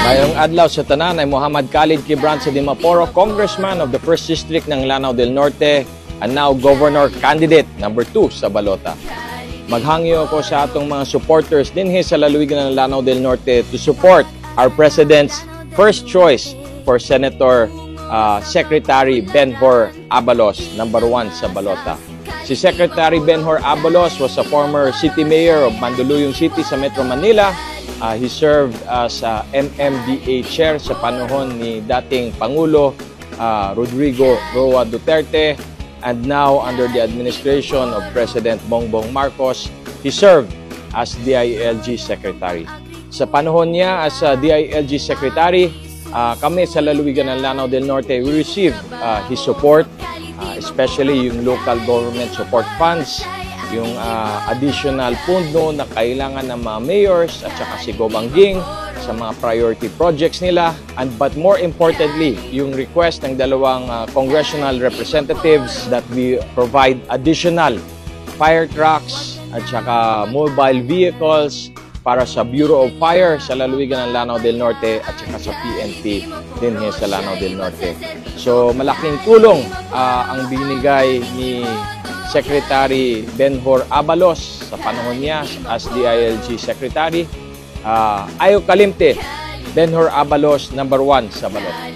Ngayong adlaw sa tanan ay Muhammad Khalid Kibran sa Dimaporo, Congressman of the 1st District ng Lanao del Norte and now Governor Candidate number 2 sa balota. Maghangyo ako sa atong mga supporters dinhi sa lalawigan ng Lanao del Norte to support our President's first choice for Senator Secretary Benhur Abalos, number 1 sa balota. Si Secretary Benhur Abalos was a former city mayor of Mandaluyong City sa Metro Manila. He served as MMDA chair sa panahon ni dating Pangulo Rodrigo Roa Duterte, and now under the administration of President Bongbong Marcos, he served as DILG Secretary. Sa panahon niya as DILG Secretary, kami sa lalawigan ng Lanao del Norte, we received his support, especially yung local government support funds, yung additional pundo na kailangan ng mga mayors at saka si Gobangging sa mga priority projects nila, but more importantly, yung request ng dalawang congressional representatives that we provide additional fire trucks at saka mobile vehicles para sa Bureau of Fire sa lalawigan ng Lanao del Norte at saka sa PNP din sa Lanao del Norte. So malaking tulong ang binigay ni Secretary Benhur Abalos sa panahon niya as DILG Secretary. Ayaw kalimte, Benhur Abalos number 1 sa balota.